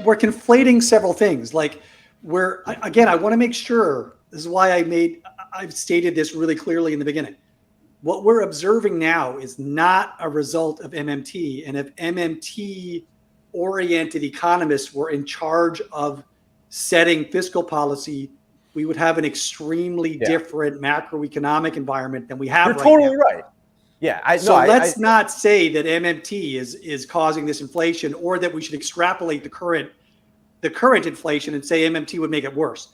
we're conflating several things. Like I want to make sure, this is why I've stated this really clearly in the beginning. What we're observing now is not a result of MMT. And if MMT oriented economists were in charge of setting fiscal policy, we would have an extremely different macroeconomic environment than we have right now. You're totally right. Yeah. Let's not say that MMT is causing this inflation, or that we should extrapolate the current inflation and say MMT would make it worse.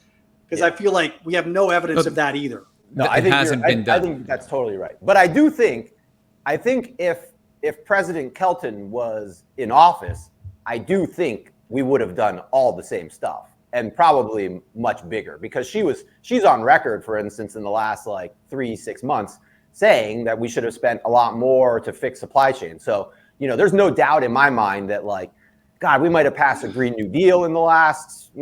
Because I feel like we have no evidence of that either. No, I think that's totally right. But I think if President Kelton was in office, I do think we would have done all the same stuff, and probably much bigger, because she's on record, for instance, in the last 3-6 months, saying that we should have spent a lot more to fix supply chain. So, there's no doubt in my mind that God, we might have passed a Green New Deal in the last,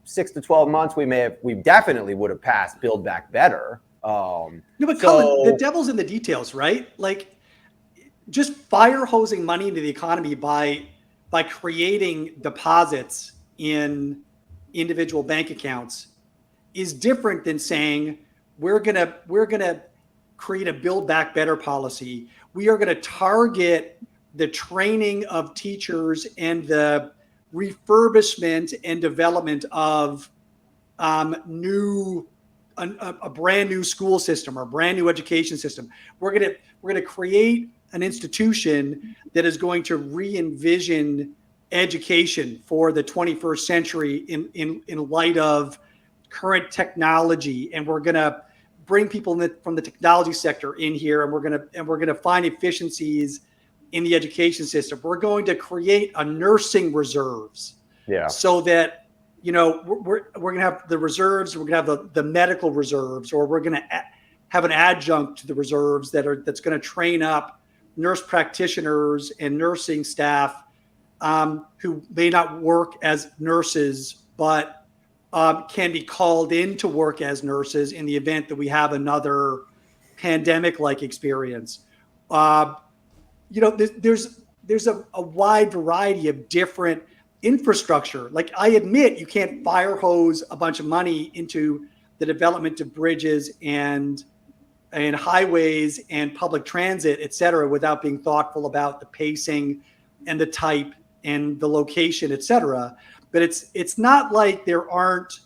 6 to 12 months. We definitely would have passed Build Back Better. Cullen, the devil's in the details, right? Just fire hosing money into the economy by creating deposits in individual bank accounts is different than saying we're gonna create a Build Back Better policy. We are going to target the training of teachers and the refurbishment and development of a brand new school system or a brand new education system. We're going to create an institution that is going to re-envision education for the 21st century in light of current technology, and we're going to bring people from the technology sector in here, and we're going to find efficiencies in the education system. We're going to create a nursing reserves, so that we're going to have the reserves. We're going to have the medical reserves, or we're going to have an adjunct to the reserves that's going to train up nurse practitioners and nursing staff who may not work as nurses, but can be called in to work as nurses in the event that we have another pandemic-like experience. There's a wide variety of different infrastructure. I admit you can't fire hose a bunch of money into the development of bridges and highways and public transit, et cetera, without being thoughtful about the pacing and the type and the location, et cetera. But it's not like there aren't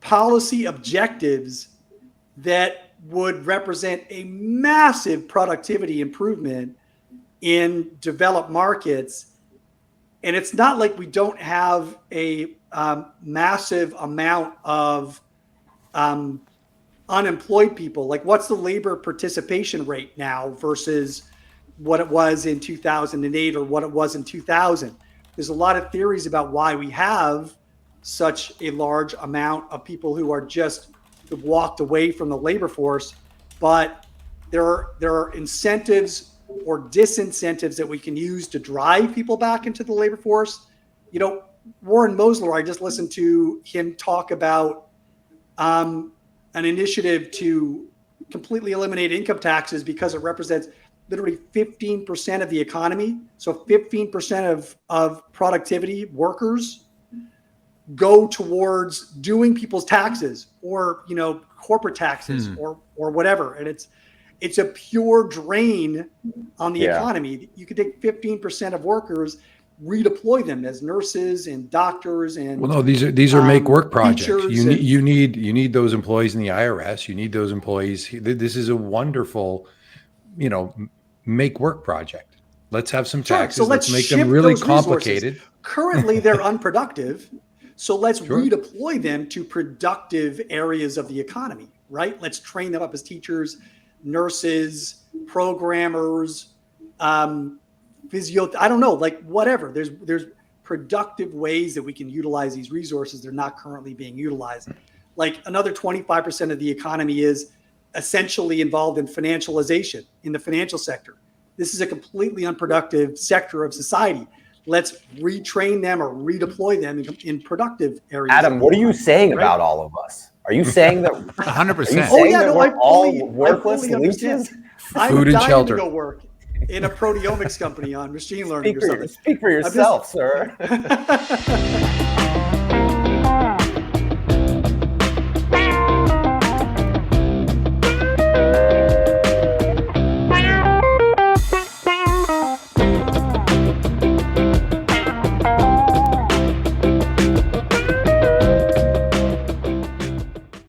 policy objectives that would represent a massive productivity improvement in developed markets. And it's not like we don't have a massive amount of unemployed people. What's the labor participation rate now versus what it was in 2008 or what it was in 2000? There's a lot of theories about why we have such a large amount of people who have walked away from the labor force, but there are incentives or disincentives that we can use to drive people back into the labor force. Warren Mosler, I just listened to him talk about an initiative to completely eliminate income taxes because it represents literally 15% of the economy. So 15% of productivity workers go towards doing people's taxes or, corporate taxes or whatever. And it's a pure drain on the economy. You could take 15% of workers, redeploy them as nurses and doctors and these are make work projects. You need those employees in the IRS. You need those employees. This is a wonderful, make work project. Let's have some taxes. So let's make them really complicated. Currently, they're unproductive. So let's redeploy them to productive areas of the economy, right? Let's train them up as teachers, nurses, programmers, physio. I don't know, whatever. There's productive ways that we can utilize these resources. They're not currently being utilized. Another 25% of the economy is essentially involved in financialization in the financial sector. This is a completely unproductive sector of society. Let's retrain them or redeploy them in productive areas. Adam, what are you saying about all of us? Are you saying that 100%? We're all worthless leeches? Food and shelter. To go work. in a proteomics company on machine learning or something. Speak for yourself, sir.